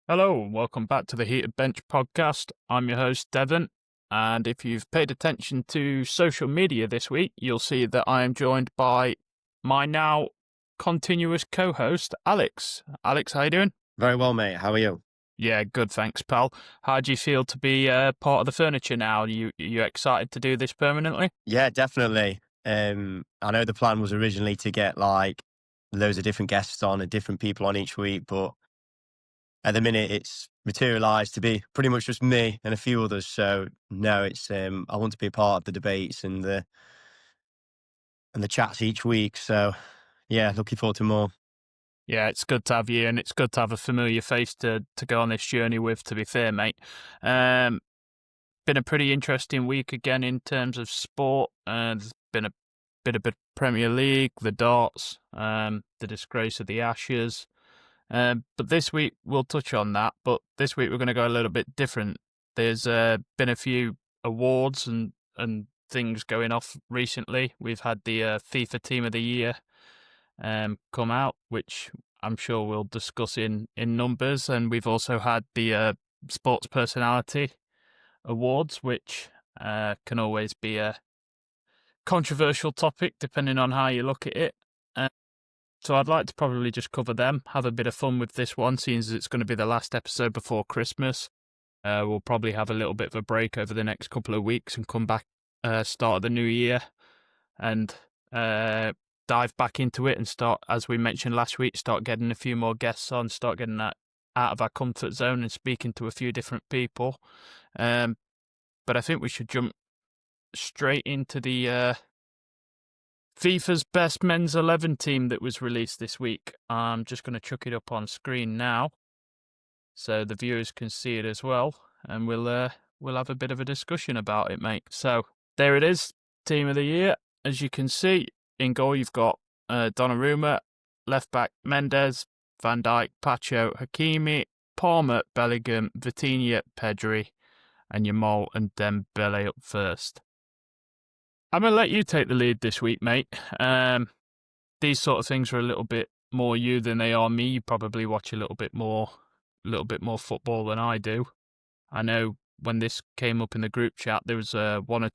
Hello, and welcome back to the Heated Bench podcast. I'm your host, Devon, and if you've paid attention to social media this week, you'll see that I am joined by my now continuous co-host, Alex. Alex, how you doing? Very well, mate. How are you? Yeah, good, thanks, pal. How do you feel to be part of the furniture now? You excited to do this permanently? Yeah, definitely. I know the plan was originally to get like loads of different guests on and different people on each week, but at the minute it's materialised to be pretty much just me and a few others. So no, it's I want to be a part of the debates and the chats each week. So yeah, looking forward to more. Yeah, it's good to have you, and it's good to have a familiar face to go on this journey with, to be fair, mate. Been a pretty interesting week again in terms of sport. There's been a bit of Premier League, the darts, the disgrace of the Ashes. But this week we'll touch on that. But this week we're going to go a little bit different. There's been a few awards and things going off recently. We've had the FIFA Team of the Year come out, which I'm sure we'll discuss in numbers, and we've also had the Sports Personality Awards, which can always be a controversial topic depending on how you look at it. So I'd like to probably just cover them, have a bit of fun with this one, seeing as it's going to be the last episode before Christmas. We'll probably have a little bit of a break over the next couple of weeks and come back start of the new year and dive back into it and start, as we mentioned last week, start getting a few more guests on, start getting that out of our comfort zone and speaking to a few different people. But I think we should jump straight into the FIFA's best men's 11 team that was released this week. I'm just going to chuck it up on screen now so the viewers can see it as well, and we'll have a bit of a discussion about it, mate. So there it is, team of the year. As you can see, in goal you've got Donnarumma, left back Mendes, Van Dijk, Pacho, Hakimi, Palmer, Bellingham, Vitinha, Pedri, and Yamal and Dembele up first. I'm going to let you take the lead this week, mate. These sort of things are a little bit more you than they are me. You probably watch a little bit more football than I do. I know when this came up in the group chat, there was one or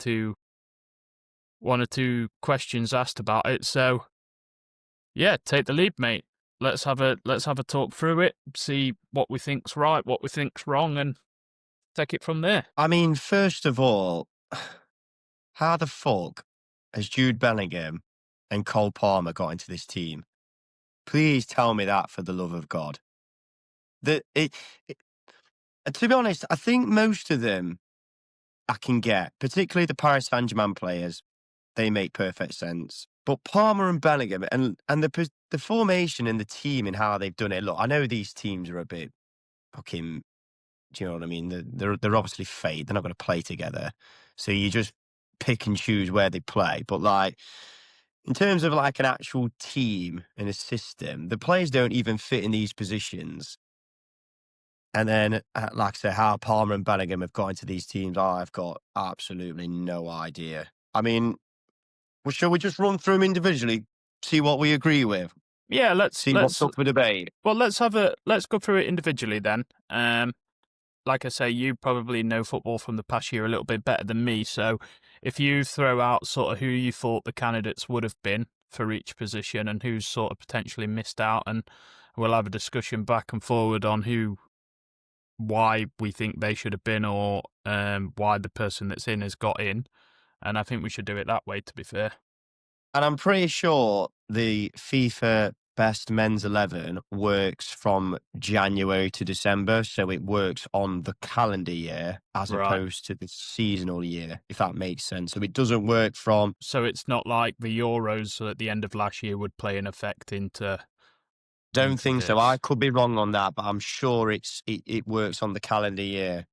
two questions asked about it. So yeah, take the lead, mate. Let's have a talk through it, see what we think's right, what we think's wrong, and take it from there. I mean, first of all, how the fuck has Jude Bellingham and Cole Palmer got into this team? Please tell me that for the love of God. That and to be honest, I think most of them I can get, particularly the Paris Saint-Germain players. They make perfect sense. But Palmer and Bellingham and the formation and the team and how they've done it. Look, I know these teams are a bit fucking. Do you know what I mean? They're obviously fake. They're not going to play together. So you just pick and choose where they play. But like in terms of like an actual team and a system, the players don't even fit in these positions. And then, like I say, how Palmer and Bellingham have got into these teams, I've got absolutely no idea. I mean, well, shall we just run through them individually, see what we agree with, Yeah, see what's up for debate? well, let's go through it individually then. Like I say, you probably know football from the past year a little bit better than me. So if you throw out sort of who you thought the candidates would have been for each position and who's sort of potentially missed out, and we'll have a discussion back and forward on why we think they should have been, or why the person that's in has got in. And I think we should do it that way, to be fair. And I'm pretty sure the FIFA Best Men's 11 works from January to December. So it works on the calendar year as Right. opposed to the seasonal year, if that makes sense. So it doesn't work from. So it's not like the Euros at the end of last year would play an effect into Don't think so. I this. could be wrong on that, but I'm sure it works on the calendar year.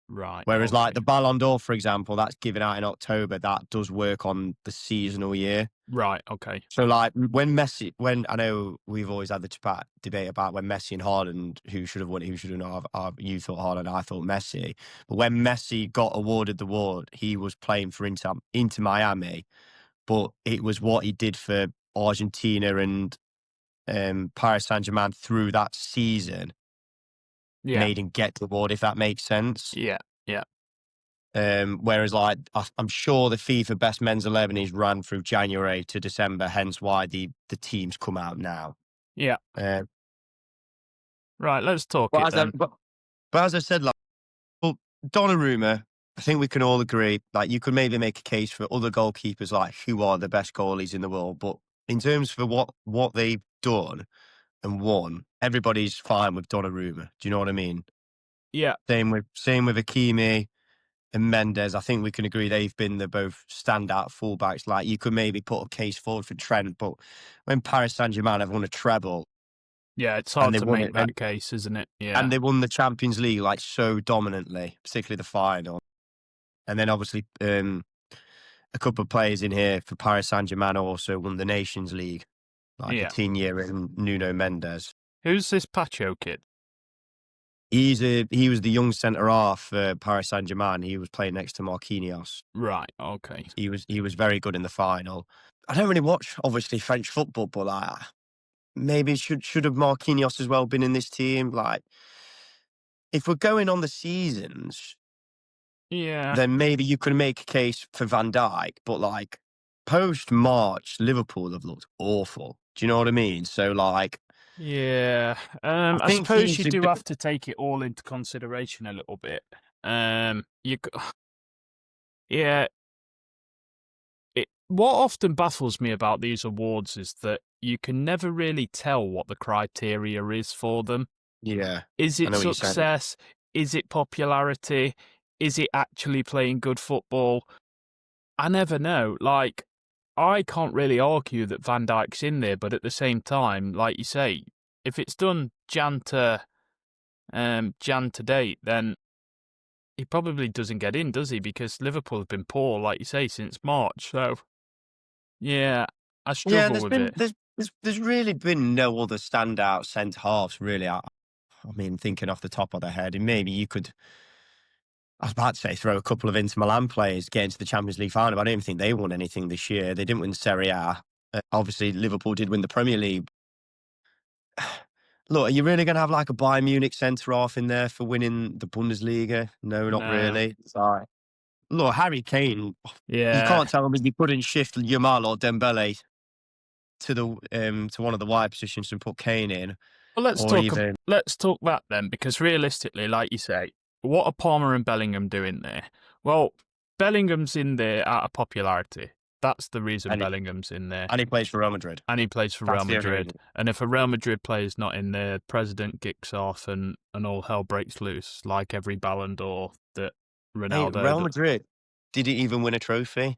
Right. Whereas, Okay. like the Ballon d'Or, for example, that's given out in October. That does work on the seasonal year. Right. Okay. So, like when I know we've always had the debate about when Messi and Haaland, who should have won it, who should have not. You thought Haaland, I thought Messi. But when Messi got awarded the award, he was playing for Inter Miami, but it was what he did for Argentina and Paris Saint-Germain through that season. Yeah. made him get the award, if that makes sense. Yeah. Yeah. Whereas, like, I'm sure the FIFA Best Men's 11 is ran through January to December, hence why the teams come out now. Yeah. Uh, Right. Let's talk but it as I then. but as I said, like, well, Donnarumma, I think we can all agree. Like, you could maybe make a case for other goalkeepers, like who are the best goalies in the world, but in terms for what they've done and won, everybody's fine with Donnarumma. Do you know what I mean? Yeah. Same with Hakimi and Mendes. I think we can agree they've been the both standout fullbacks. Like, you could maybe put a case forward for Trent, but when Paris Saint-Germain have won a treble Yeah. It's and hard they to won make it that case, isn't it? and Yeah. they won the Champions League like so dominantly, particularly the final. And then obviously a couple of players in here for Paris Saint-Germain also won the Nations League, like Yeah. Coutinho and Nuno Mendes. Who's this Pacho kid? He was the young centre half for Paris Saint-Germain. He was playing next to Marquinhos. Right. Okay. He was very good in the final. I don't really watch obviously French football, but like maybe should have Marquinhos as well been in this team. Like, if we're going on the seasons, Yeah. then maybe you could make a case for Van Dijk, but like post March, Liverpool have looked awful. Do you know what I mean? So like, Yeah. I I think suppose he's you a do bit. have to take it all into consideration a little bit. You. Yeah. What often baffles me about these awards is that you can never really tell what the criteria is for them. Yeah, Is I it know what you're saying. success? Is it popularity? Is it actually playing good football? I never know. Like, I can't really argue that Van Dijk's in there, but at the same time, like you say, if it's done Jan to date, then he probably doesn't get in, does he? Because Liverpool have been poor, like you say, since March. So yeah, I Yeah, and struggle with it. there's really been no other standout centre halves really. I mean, thinking off the top of the head, and maybe you could. I was about to say throw a couple of Inter Milan players get into the Champions League final, but I don't even think they won anything this year. They didn't win Serie A. Obviously, Liverpool did win the Premier League. Look, are you really going to have like a Bayern Munich centre half in there for winning the Bundesliga? No, not No. really. Sorry. Look, Harry Kane. You Yeah. can't tell me you couldn't shift Yamal or Dembele to one of the wide positions and put Kane in, Well, or even let's talk that then, because realistically, like you say, what are Palmer and Bellingham doing there? Well, Bellingham's in there out of popularity. That's the reason and he, Bellingham's in there. and he plays for Real Madrid. And he plays for Real That's the only Madrid. reason. And if a Real Madrid player's not in there, president kicks off and all hell breaks loose, like every Ballon d'Or that Hey, Ronaldo. Real Madrid didn't even win a trophy.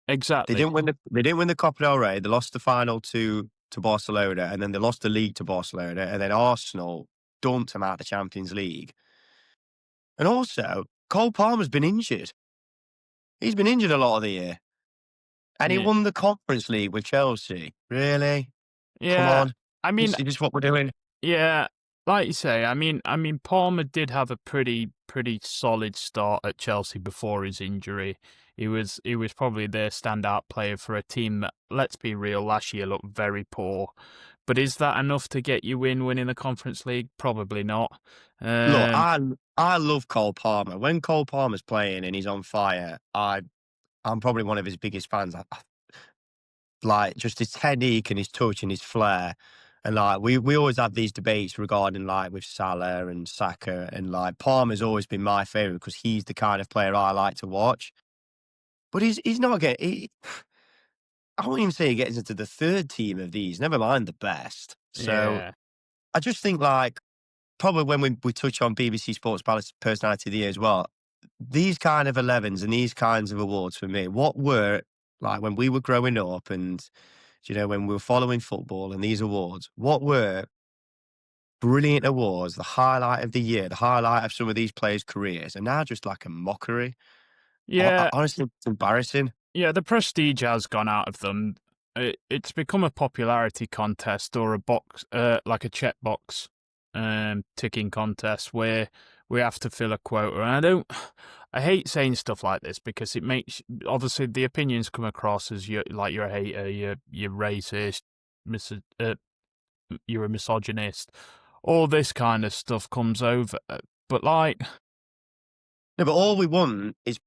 They Exactly. didn't win the Copa del Rey. They lost the final to Barcelona, and then they lost the league to Barcelona, and then Arsenal dumped them out of the Champions League. And also, Cole Palmer's been injured. He's been injured a lot of the year, and he Yeah. won the Conference League with Chelsea. Really? Come Yeah. on, I mean, is this what we're doing? yeah, like you say, Palmer did have a pretty solid start at Chelsea before his injury. He was probably their standout player for a team that, let's be real, last year looked very poor. But is that enough to get you in winning the Conference League? Probably not. Look, Um, I love Cole Palmer. When Cole Palmer's playing and he's on fire, I'm probably one of his biggest fans. Like, just his technique and his touch and his flair. And like we always have these debates regarding like with Salah and Saka, and like Palmer's always been my favourite because he's the kind of player I like to watch. But he's not getting. I won't even say he gets into the third team of these. Never mind the best. So yeah, I just think like probably when we touch on BBC Sports Palace Personality of the Year as well, these kind of 11s and these kinds of awards for me, what were like when we were growing up and when we were following football and these awards, what were brilliant awards, the highlight of the year, the highlight of some of these players' careers, and now just like a mockery. yeah. Honestly, it's embarrassing. Yeah, the prestige has gone out of them. It's become a popularity contest or a box, like a checkbox, ticking contest where we have to fill a quota. And I hate saying stuff like this because it makes obviously the opinions come across as you're a hater, you're racist, you're a misogynist, all this kind of stuff comes over. But like, No, but all we want is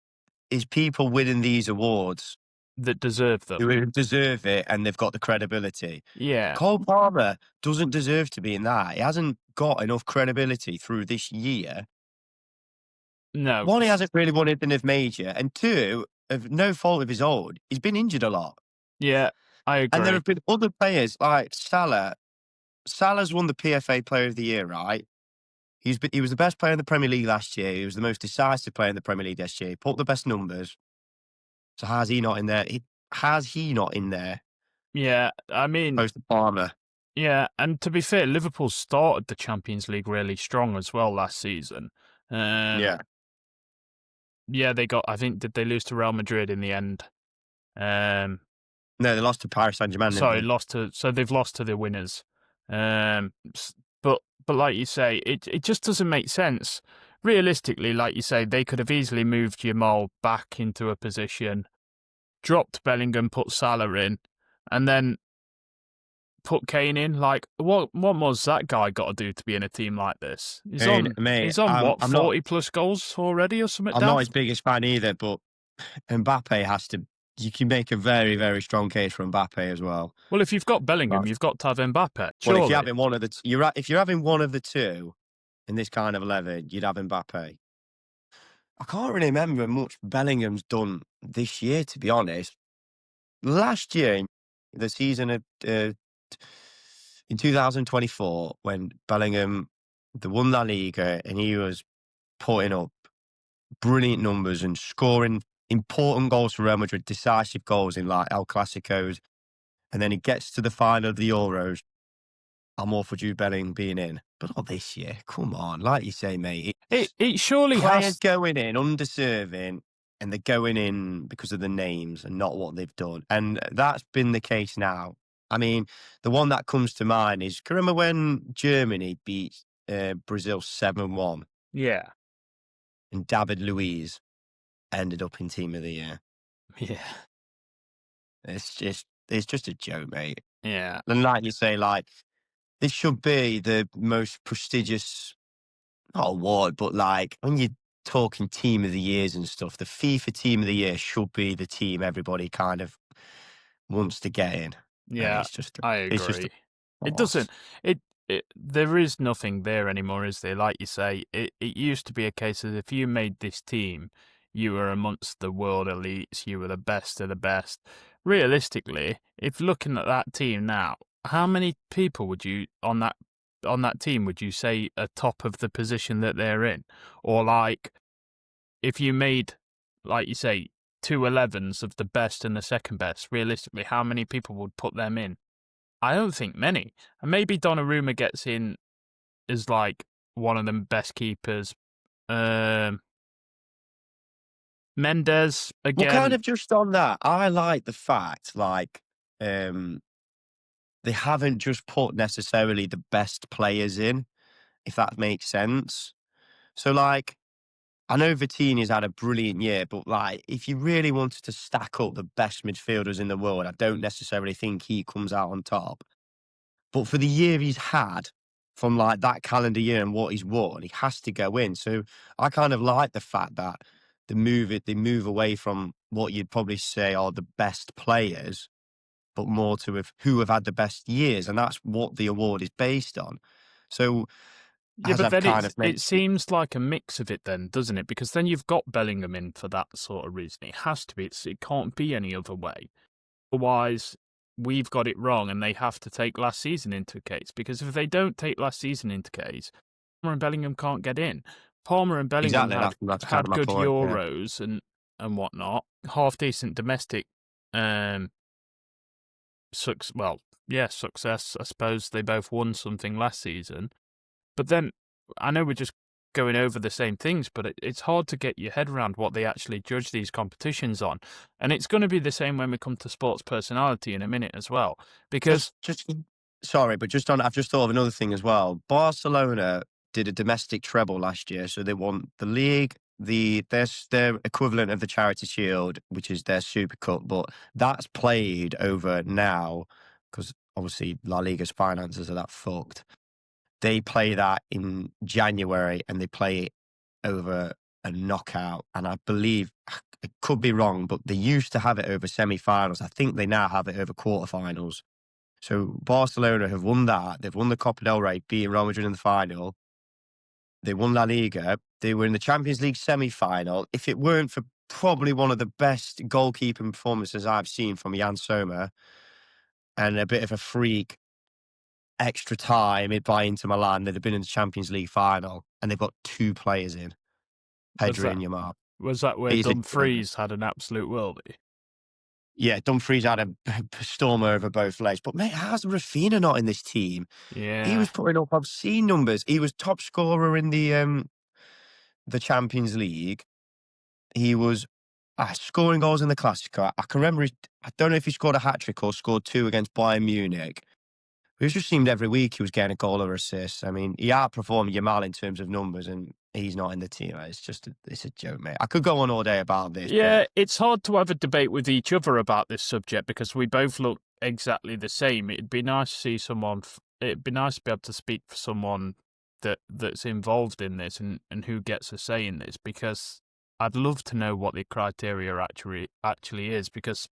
people winning these awards that deserve them. who deserve it and they've got the credibility. Yeah. Cole Palmer doesn't deserve to be in that. He hasn't got enough credibility through this year. No. One, he hasn't really won anything of major, and two, of no fault of his own, he's been injured a lot. Yeah, I And there agree. have been other players like Salah. Salah's won the PFA Player of the Year, right? He was the best player in the Premier League last year. He was the most decisive player in the Premier League this year. He put up the best numbers. So how's he not in there? How's he not in there? Yeah, I mean, Opposed to Palmer. yeah, and to be fair, Liverpool started the Champions League really strong as well last season. Yeah. Yeah, they got. I think did they lose to Real Madrid in the end? Um, No, they lost to Paris Saint-Germain, didn't sorry, they? lost to. So they've lost to the winners. But like you say, it just doesn't make sense. Realistically, like you say, they could have easily moved Jamal back into a position, dropped Bellingham, put Salah in, and then put Kane in. Like, what was that guy got to do to be in a team like this? Mate, He's on what, I'm not 40 plus goals already or something? I'm not his biggest fan either, but Mbappe has to. You can make a very, very strong case for Mbappe as well. Well, if you've got Bellingham, Right. you've got to have Mbappe. Well, Surely. if you're having one of if you're having one of the two in this kind of 11, you'd have Mbappe. I can't really remember much Bellingham's done this year, to be honest. Last year, the season of in 2024, when Bellingham won La Liga and he was putting up brilliant numbers and scoring important goals for Real Madrid, decisive goals in like El Clasicos, and then he gets to the final of the Euros. I'm all for Jude Bellingham being in, but not this year. Come on, like you say, mate. It surely Players has. going in undeserving, and they're going in because of the names and not what they've done. And that's been the case now. I mean, the one that comes to mind is, can you remember when Germany beat Brazil 7-1 Yeah. and David Luiz ended up in Team of the Year? Yeah. It's just a joke, mate. Yeah. And like you say, like, this should be the most prestigious, not award, but like when you're talking Team of the Years and stuff, the FIFA Team of the Year should be the team everybody kind of wants to get in. And Yeah, I it's just a agree. It farce. doesn't. There is nothing there anymore, is there? Like you say, it used to be a case of if you made this team, you were amongst the world elites. You were the best of the best. Realistically, if looking at that team now, how many people would you on that team would you say are top of the position that they're in, or like if you made, like you say, 2 11s of the best and the second best? Realistically, how many people would put them in? I don't think many. And maybe Donnarumma gets in as like one of the best keepers. Mendes Well, kind again. of just on that, I like the fact, like, they haven't just put necessarily the best players in, if that makes sense. So, like, I know Vitinha's had a brilliant year, but like, if you really wanted to stack up the best midfielders in the world, I don't necessarily think he comes out on top. But for the year he's had from like that calendar year and what he's won, he has to go in. So I kind of like the fact that they move away from what you'd probably say are the best players, but more to who have had the best years, and that's what the award is based on. So Yeah, as but I've then kind of it mentioned, seems like a mix of it then, doesn't it? Because then you've got Bellingham in for that sort of reason. It has to be. It can't be any other way. Otherwise, we've got it wrong and they have to take last season into case. Because if they don't take last season into case, Palmer and Bellingham can't get in. Palmer and Bellingham exactly that's kind of had my good point. Yeah. Euros and whatnot, half decent domestic um success. I suppose they both won something last season. But then I know we're just going over the same things, but it's hard to get your head around what they actually judge these competitions on. And it's going to be the same when we come to sports personality in a minute as well. Because Just sorry, but just on, I've just thought of another thing as well. Barcelona did a domestic treble last year, so they won the league, their equivalent of the Charity Shield, which is their Super Cup, but that's played over now because obviously La Liga's finances are that fucked. they play that in January and they play it over a knockout. And I believe, it could be wrong, but they used to have it over semi-finals. I think they now have it over quarterfinals. So Barcelona have won that. They've won the Copa del Rey, beating Real Madrid in the final. They won La Liga. They were in the Champions League semi-final. If it weren't for probably one of the best goalkeeping performances I've seen from Jan Sommer and a bit of a freak extra time by Inter Milan, they'd have been in the Champions League final, and they've got 2 players in, Pedri and Yamal. Was that where It is a Dumfries had an absolute worldie? Yeah, Dumfries had a storm over both legs. But, mate, how's Rafinha not in this team? Yeah. He was putting up obscene numbers. He was top scorer in the Champions League. He was scoring goals in the Classico. I can remember, I don't know if he scored a hat-trick or scored 2 against Bayern Munich. It just seemed every week he was getting a goal or assist. I mean, he outperformed Yamal in terms of numbers, and he's not in the team. It's a joke, mate. I could go on all day about this. Yeah, but it's hard to have a debate with each other about this subject because we both look exactly the same. It'd be nice to see someone. It'd be nice to be able to speak for someone that's involved in this and who gets a say in this, because I'd love to know what the criteria actually is, because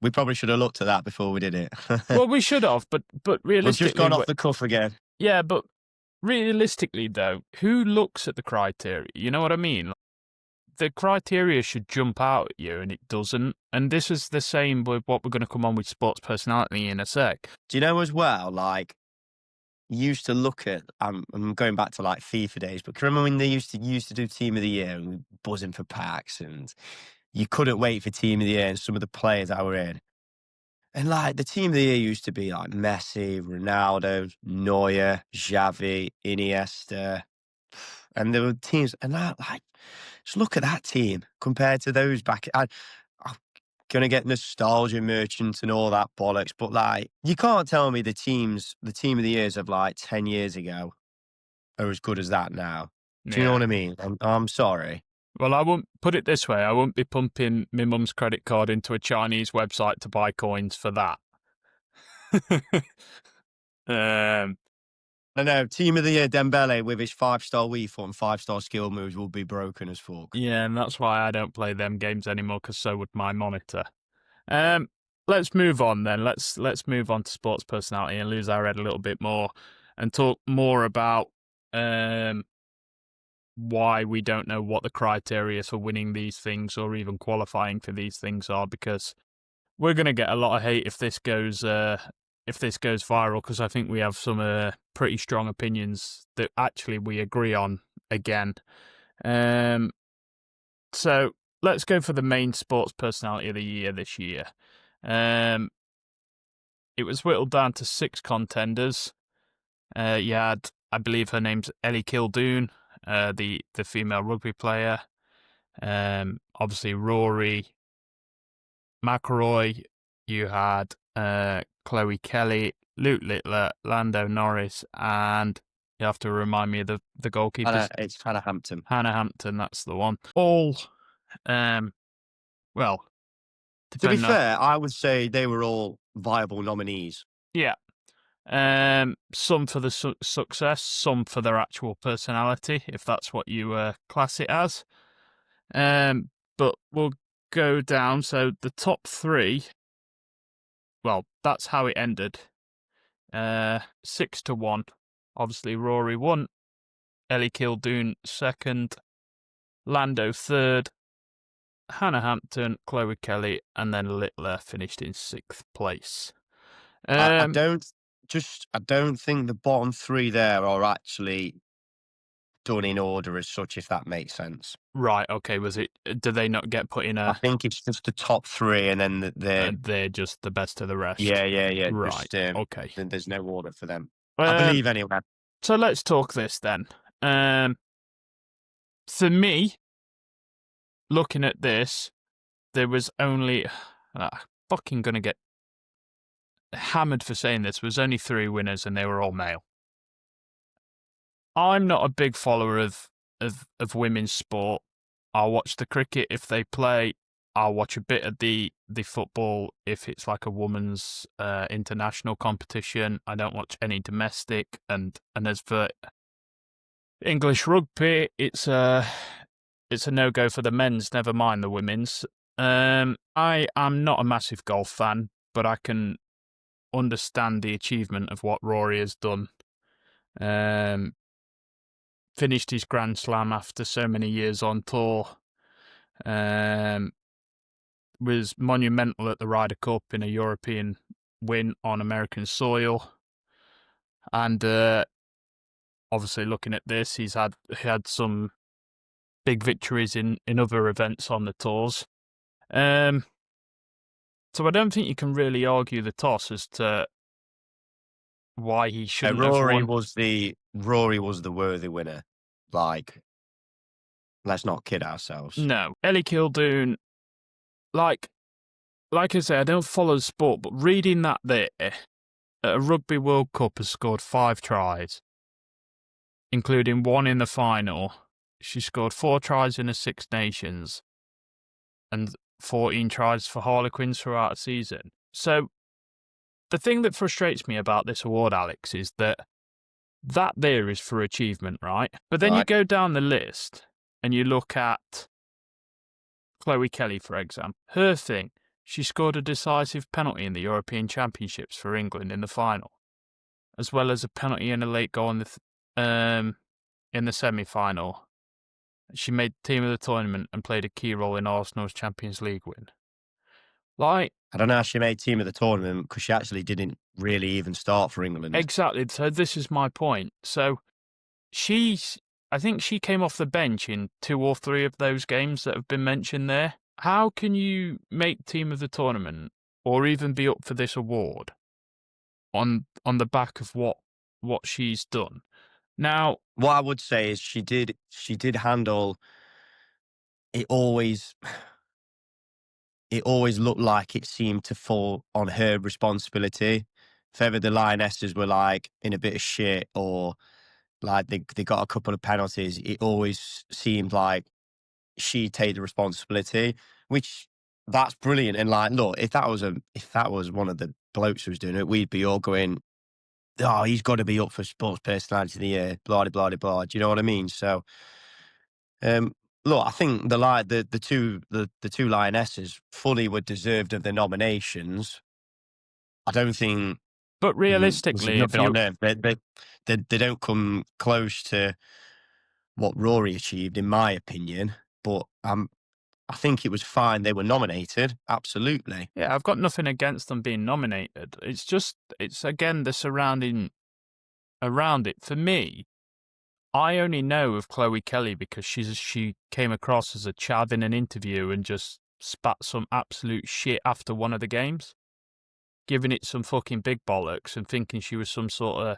we probably should have looked at that before we did it. well, we should have, but realistically, we've just gone off the cuff again. Yeah, but realistically, though, who looks at the criteria? You know what I mean? The criteria should jump out at you, and it doesn't. And this is the same with what we're going to come on with sports personality in a sec. Do you know as well, like, you used to look at, I'm going back to like FIFA days, but can you remember when they used to do Team of the Year and we were buzzing for packs and you couldn't wait for Team of the Year and some of the players that were in. And like the Team of the Year used to be like Messi, Ronaldo, Neuer, Xavi, Iniesta. And there were teams, and that, like, just look at that team compared to those back. I'm going to get nostalgia merchants and all that bollocks, but like, you can't tell me the Team of the Years of like 10 years ago are as good as that now. Do you know what I mean? I'm sorry. Well, I won't put it this way. I won't be pumping my mum's credit card into a Chinese website to buy coins for that. I know, Team of the Year Dembele with his 5-star Wii Foot and 5-star skill moves will be broken as fuck. Yeah, and that's why I don't play them games anymore, because so would my monitor. Let's move on then. Let's move on to sports personality and lose our head a little bit more and talk more about why we don't know what the criteria for winning these things or even qualifying for these things are, because we're going to get a lot of hate if this goes viral, because I think we have some pretty strong opinions that actually we agree on again. So let's go for the main sports personality of the year this year. It was whittled down to 6 contenders. You had, I believe her name's Ellie Kildoon, the female rugby player. Obviously Rory McIlroy. You had Chloe Kelly, Luke Littler, Lando Norris, and you have to remind me of the goalkeepers. It's Hannah Hampton. Hannah Hampton, that's the one. All, well, to be fair, I would say they were all viable nominees. Yeah. Some for the success, some for their actual personality, if that's what you class it as. But we'll go down. So the top 3, well, that's how it ended. 6-1. Obviously, Rory won. Ellie Kildoon 2nd. Lando 3rd. Hannah Hampton, Chloe Kelly, and then Littler finished in 6th place. I don't think the bottom 3 there are actually done in order as such, if that makes sense. Right, okay. Do they not get put in a... I think it's just the top 3 and then they're just the best of the rest. Yeah. Right, just, okay. There's no order for them. I believe anyway. So let's talk this then. For me, looking at this, there was only... fucking gonna get hammered for saying this. There was only 3 winners and they were all male. I'm not a big follower of women's sport. I'll watch the cricket if they play. I'll watch a bit of the football if it's like a women's international competition. I don't watch any domestic, and as for English rugby, it's a no-go for the men's, never mind the women's. I am not a massive golf fan, but I can understand the achievement of what Rory has done. Finished his Grand Slam after so many years on tour. Was monumental at the Ryder Cup in a European win on American soil. And obviously looking at this, he had some big victories in other events on the tours. So I don't think you can really argue the toss as to why he shouldn't have Rory won. was the worthy winner. Like, let's not kid ourselves. No, Ellie Kildoon, like I say, I don't follow the sport, but reading that there, at a Rugby World Cup has scored 5 tries, including 1 in the final. She scored 4 tries in the Six Nations and 14 tries for Harlequins throughout the season. So the thing that frustrates me about this award, Alex, is that there is for achievement, right? But then you go down the list and you look at Chloe Kelly, for example. Her thing, she scored a decisive penalty in the European Championships for England in the final, as well as a penalty and a late goal in the semi-final. She made the team of the tournament and played a key role in Arsenal's Champions League win. Like, I don't know how she made team of the tournament because she actually didn't really even start for England. Exactly. So this is my point. So I think she came off the bench in 2 or 3 of those games that have been mentioned there. How can you make team of the tournament or even be up for this award on the back of what she's done? Now, what I would say is she did handle it. It always looked like it seemed to fall on her responsibility. If ever the Lionesses were like in a bit of shit or like they got a couple of penalties, it always seemed like she take the responsibility, which that's brilliant. And like, look, if that was one of the blokes who was doing it, we'd be all going, "Oh, he's got to be up for Sports Personality of the Year." Blah blah blah blah. Do you know what I mean? So, look, I think the two Lionesses fully were deserved of the nominations. I don't think. but There's realistically, if nothing on you there. They don't come close to what Rory achieved, in my opinion. But I think it was fine they were nominated. Absolutely. yeah, I've got nothing against them being nominated. It's again the surrounding around it. For me, I only know of Chloe Kelly because she came across as a chav in an interview and just spat some absolute shit after one of the games, giving it some fucking big bollocks and thinking she was some sort of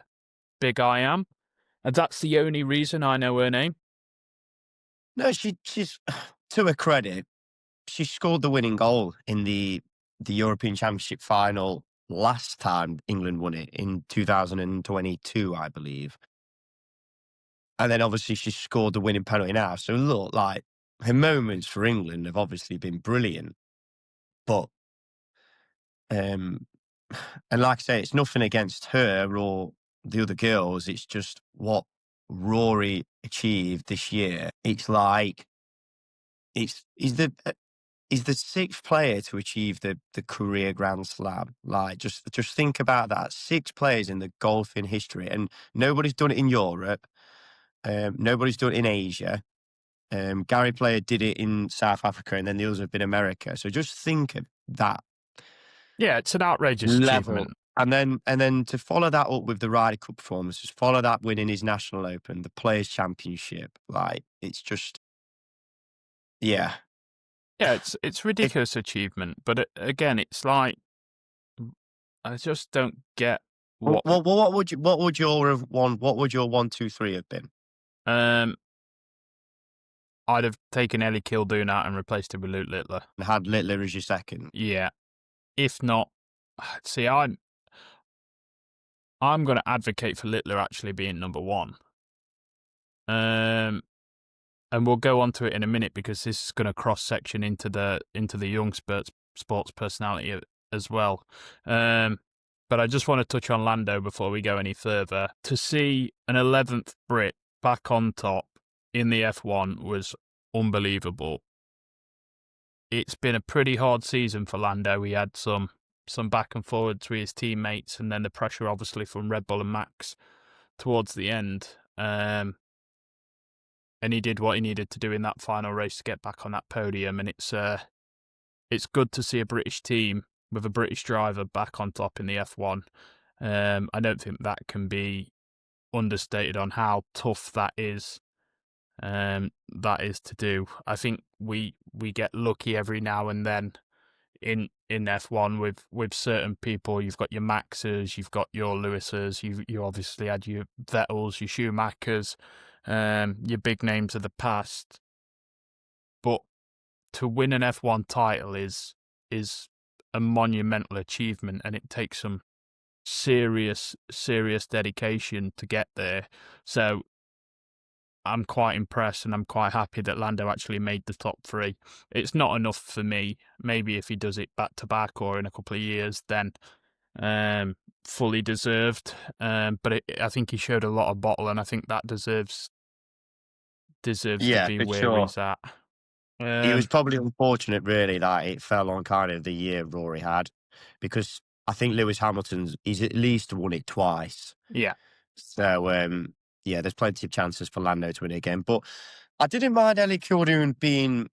big I am. And that's the only reason I know her name. No, she's to her credit, she scored the winning goal in the European Championship final last time England won it in 2022, I believe. And then obviously she scored the winning penalty now. So look, like her moments for England have obviously been brilliant. But and like I say, it's nothing against her or the other girls. It's just what Rory achieved this year. It's like he's the 6th player to achieve the career Grand Slam. Like just think about that. 6 players in the golfing history, and nobody's done it in Europe. Nobody's done it in Asia. Gary Player did it in South Africa, and then the others have been America. So just think of that Yeah, it's an outrageous level. achievement. And then to follow that up with the Ryder Cup performances, follow that winning his National Open, the Players Championship, like it's just, yeah. Yeah, it's ridiculous achievement. But again, it's like I just don't get what. What would your have won? What would your 1, 2, 3 have been? I'd have taken Ellie Kildoon out and replaced him with Luke Littler. And had Littler as your second. Yeah, if not, see, I'm going to advocate for Littler actually being number 1. and we'll go on to it in a minute because this is going to cross section into the young sports personality as well. But I just want to touch on Lando before we go any further. To see an 11th Brit back on top in the F1 was unbelievable. It's been a pretty hard season for Lando. He had some back and forwards with his teammates, and then the pressure obviously from Red Bull and Max towards the end. And he did what he needed to do in that final race to get back on that podium. And it's good to see a British team with a British driver back on top in the F1. I don't think that can be understated on how tough that is. That is to do. I think we get lucky every now and then in F1 with certain people. You've got your Maxes, you've got your Lewises, you obviously had your Vettels, your Schumachers, your big names of the past. But to win an F1 title is a monumental achievement, and it takes some serious dedication to get there. So I'm quite impressed, and I'm quite happy that Lando actually made the top 3. It's not enough for me. Maybe if he does it back to back or in a couple of years, then fully deserved. But I think he showed a lot of bottle, and I think that deserves to be for where sure. he's at. It was probably unfortunate, really, that it fell on kind of the year Rory had, because I think Lewis Hamilton's he's at least won it twice. Yeah. So yeah, there's plenty of chances for Lando to win it again. But I didn't mind Ellie Kjolund being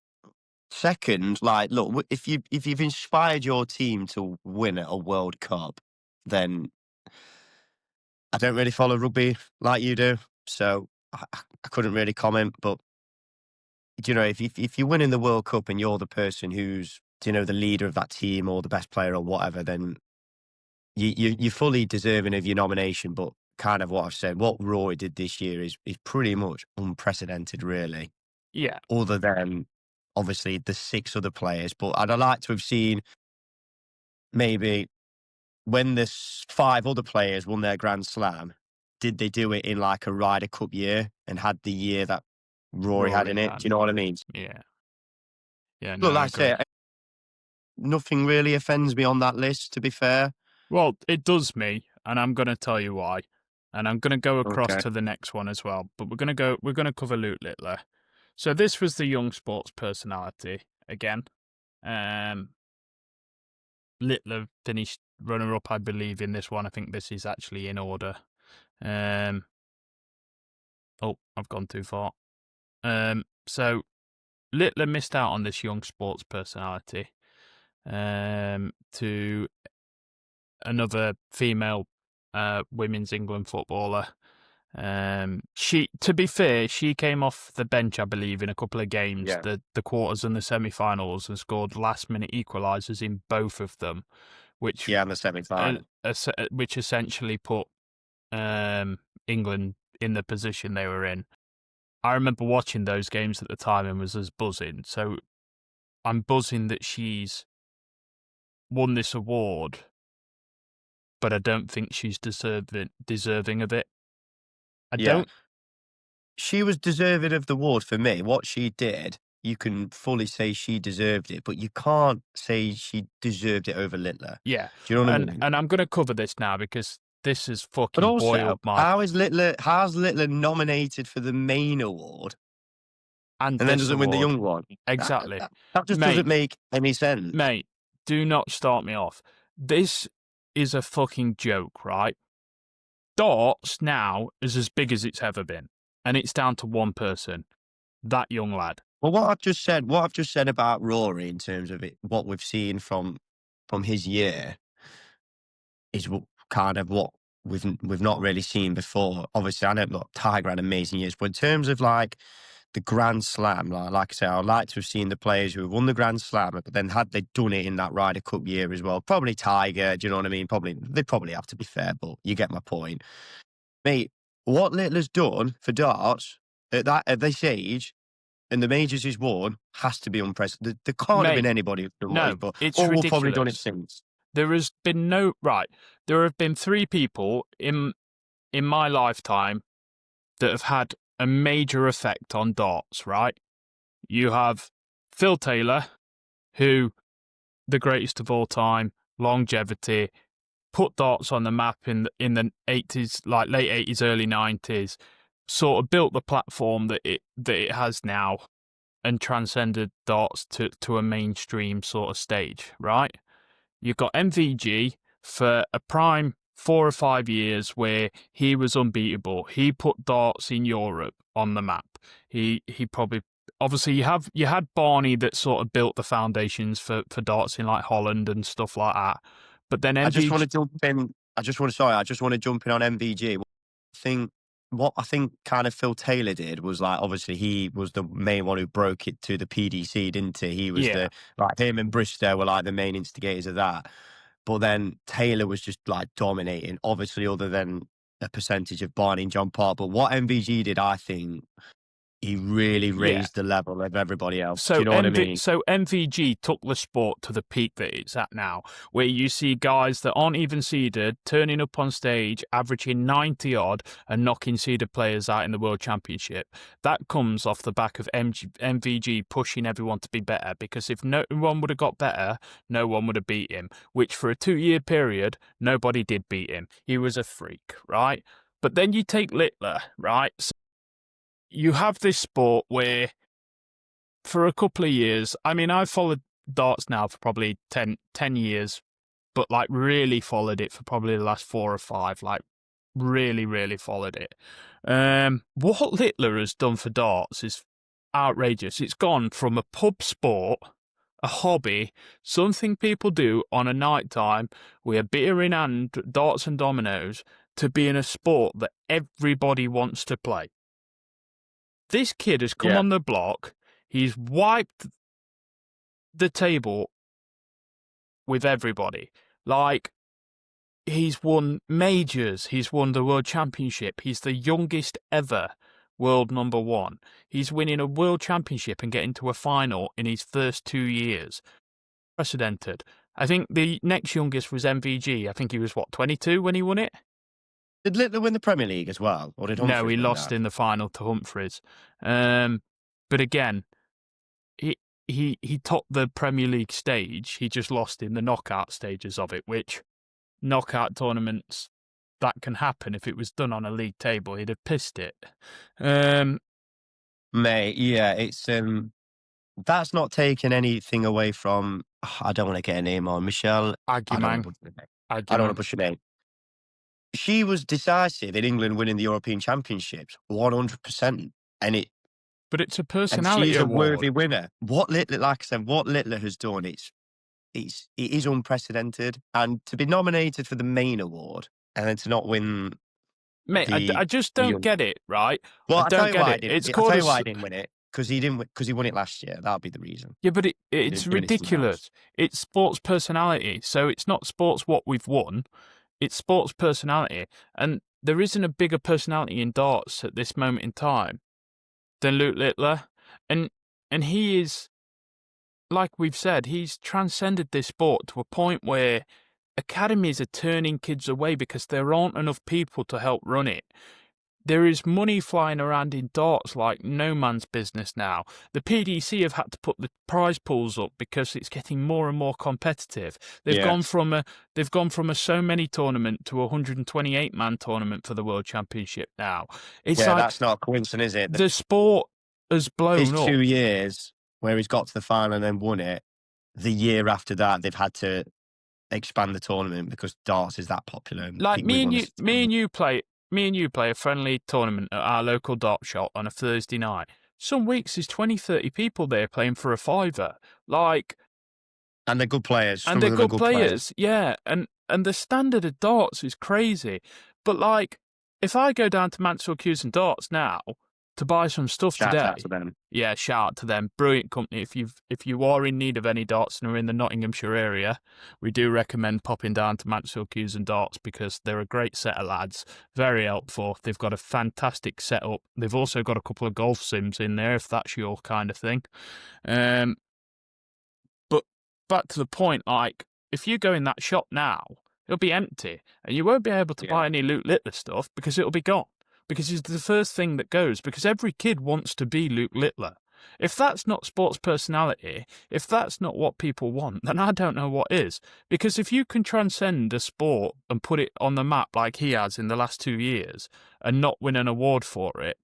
second. Like, look, if you've inspired your team to win at a World Cup, then I don't really follow rugby like you do, so I couldn't really comment. But you know, if you're winning the World Cup and you're the person who's, you know, the leader of that team or the best player or whatever, then you're fully deserving of your nomination. But kind of what I've said, what Roy did this year is pretty much unprecedented, really. Yeah. Other than obviously the 6 other players, but I'd like to have seen maybe when the 5 other players won their Grand Slam, did they do it in like a Ryder Cup year and had the year that Rory had in it? Do you know what I mean? Yeah. Yeah, no, Look, I like I agree. say, nothing really offends me on that list, to be fair. Well, it does me, and I'm going to tell you why. And I'm going to go across Okay. to the next one as well. But we're going to cover Luke Littler. So this was the young sports personality again. Littler finished runner-up, I believe, in this one. I think this is actually in order. Oh, I've gone too far. So Littler missed out on this young sports personality to another female women's England footballer. To be fair, she came off the bench, I believe, in a couple of games, Yeah. the quarters and the semi-finals, and scored last-minute equalisers in both of them, which Yeah, in the semi-final. which essentially put England in the position they were in. I remember watching those games at the time and was as buzzing. So I'm buzzing that she's won this award, but I don't think she's deserving of it. She was deserving of the award for me. What she did, you can fully say she deserved it, but you can't say she deserved it over Littler. Yeah. Do you know what I mean? And I'm going to cover this now because this has But fucking also, boiled my... how's Littler nominated for the main award and then doesn't win the young one? Exactly. That just doesn't make any sense. Mate, do not start me off. This is a fucking joke, right? Darts now is as big as it's ever been, and it's down to one person, that young lad. Well, what I've just said about Rory in terms of what we've seen from his year is kind of what we've not really seen before. Obviously, I know Tiger had amazing years, but in terms of like the Grand Slam, like I say, I'd like to have seen the players who have won the Grand Slam, but then had they done it in that Ryder Cup year as well, probably Tiger. Do you know what I mean? They probably have, to be fair, but you get my point, mate. What Littler's done for darts at this age, and the majors he's won, has to be unprecedented. There can't have been anybody who's done what he's done. It's or ridiculous. We've probably done it since. There has been there have been 3 people in my lifetime that have had a major effect on darts, right? You have Phil Taylor, who, the greatest of all time, longevity, put darts on the map in the 80s, like late 80s, early 90s, sort of built the platform that it has now and transcended darts to a mainstream sort of stage, right? You've got MVG for a prime 4 or 5 years where he was unbeatable. He put darts in Europe on the map. He probably, obviously you had Barney that sort of built the foundations for darts in like Holland and stuff like that. But then I just want MVG, to jump in. I just want to jump in on MVG. What I think kind of Phil Taylor did was like, obviously he was the main one who broke it to the PDC, didn't he? He was yeah, him and Bristow were like the main instigators of that. But then Taylor was just like dominating, obviously, other than a percentage of Barney and John Park. But what MVG did, I think, he really yeah. raised the level of everybody else. Do So you know what I mean? MVG took the sport to the peak that it's at now, where you see guys that aren't even seeded turning up on stage, averaging 90 odd, and knocking seeded players out in the World Championship. That comes off the back of MVG pushing everyone to be better, because if no one would have got better, no one would have beat him. Which for a 2-year period, nobody did beat him. He was a freak, right? But then you take Littler, right? So you have this sport where, for a couple of years, I mean, I've followed darts now for probably 10 years, but like really followed it for probably the last 4 or 5, like really followed it. What Littler has done for darts is outrageous. It's gone from a pub sport, a hobby, something people do on a night time with a beer in hand, darts and dominoes, to being a sport that everybody wants to play. This kid has come Yeah. on the block. He's wiped the table with everybody. Like, he's won majors. He's won the World Championship. He's the youngest ever world number 1. He's winning a World Championship and getting to a final in his first 2 years. Precedented. I think the next youngest was MVG. I think he was, 22 when he won it? Did Littler win the Premier League as well? Or did Humphries No, he win lost that? in the final to Humphries. But again, he topped the Premier League stage. He just lost in the knockout stages of it, which knockout tournaments, that can happen. If it was done on a league table, he'd have pissed it. Mate, yeah, it's that's not taking anything away from. I don't want to get a name on Michelle. I don't want to Argument. butcher her name. I don't want to butcher her name. She was decisive in England winning the European Championships, 100%, But it's a and personality she's a award. worthy winner. What Littler, like I said, what Littler has done, it is unprecedented, and to be nominated for the main award and then to not win Mate, I just don't get it, right? Well, I I'll tell don't you get why I it. didn't. It's I'll called tell a... you why I didn't win it, because he won it last year. That'll be the reason. Yeah, but He it's didn't win it something else. ridiculous. It's sports personality. So it's not sports what we've won. It's sports personality. And there isn't a bigger personality in darts at this moment in time than Luke Littler. And he is, like we've said, he's transcended this sport to a point where academies are turning kids away because there aren't enough people to help run it. There is money flying around in darts like no man's business now. The PDC have had to put the prize pools up because it's getting more and more competitive. They've gone from a so many tournament to a 128-man tournament for the World Championship now. It's like, that's not a coincidence, is it? the sport has blown His up. 2 years where he's got to the final and then won it. The year after that, they've had to expand the tournament because darts is that popular. Like me and you play a friendly tournament at our local dart shop on a Thursday night. Some weeks there's 20, 30 people there playing for a fiver. Like, and they're good players. and they're good players, yeah. And the standard of darts is crazy. But like, if I go down to Mansfield Cues and Darts now to buy some stuff Shout today, out to them. yeah, shout out to them. Brilliant company. If you are in need of any darts and are in the Nottinghamshire area, we do recommend popping down to Mansfield Cues and Darts because they're a great set of lads. Very helpful. They've got a fantastic setup. They've also got a couple of golf sims in there if that's your kind of thing. But back to the point, like, if you go in that shop now, it'll be empty and you won't be able to buy any Luke Littler stuff because it'll be gone. because he's the first thing that goes, because every kid wants to be Luke Littler. If that's not sports personality, if that's not what people want, then I don't know what is. Because if you can transcend a sport and put it on the map like he has in the last 2 years and not win an award for it,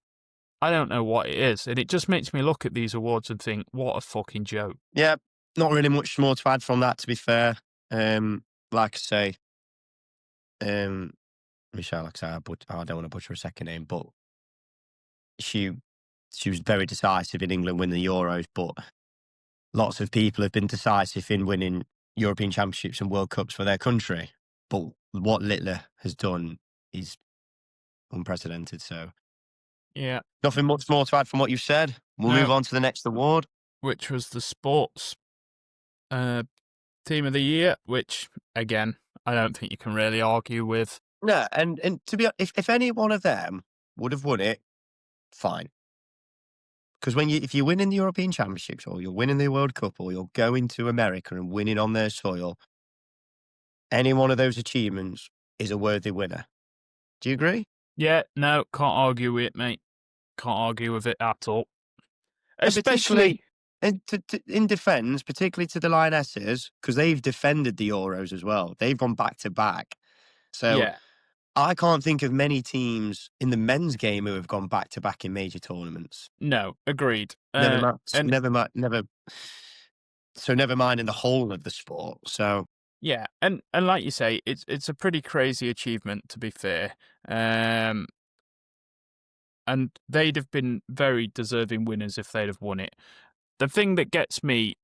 I don't know what it is. And it just makes me look at these awards and think, what a fucking joke. Yeah, not really much more to add from that, to be fair. Like I say, Michelle, like I say, I don't want to butcher her second name, but she she was very decisive in England winning the Euros, but lots of people have been decisive in winning European Championships and World Cups for their country. But what Littler has done is unprecedented. So Yeah. nothing much more to add from what you've said. We'll No. move on to the next award. Which was the sports team of the year, which, again, I don't think you can really argue with. No, and to be honest, if any one of them would have won it, fine. Because if you're winning the European Championships or you're winning the World Cup or you're going to America and winning on their soil, any one of those achievements is a worthy winner. Do you agree? Yeah, no, can't argue with it, mate. Can't argue with it at all. And Especially, and in defence, particularly to the Lionesses, because they've defended the Euros as well. They've gone back to back. So yeah, I can't think of many teams in the men's game who have gone back to back in major tournaments. no, agreed. Never mind. And Never mind in the whole of the sport. So yeah, and like you say, it's a pretty crazy achievement, to be fair. And they'd have been very deserving winners if they'd have won it. The thing that gets me,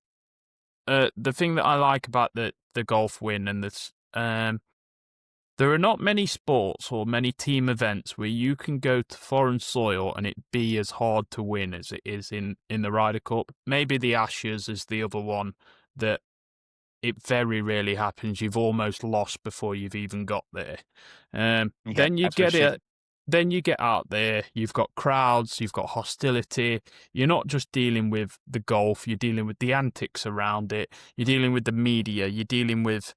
the thing that I like about the golf win and this, there are not many sports or many team events where you can go to foreign soil and it be as hard to win as it is in the Ryder Cup. Maybe the Ashes is the other one that it very rarely happens. You've almost lost before you've even got there. Then you get especially it. Then you get out there. You've got crowds. You've got hostility. You're not just dealing with the golf. You're dealing with the antics around it. You're dealing with the media. You're dealing with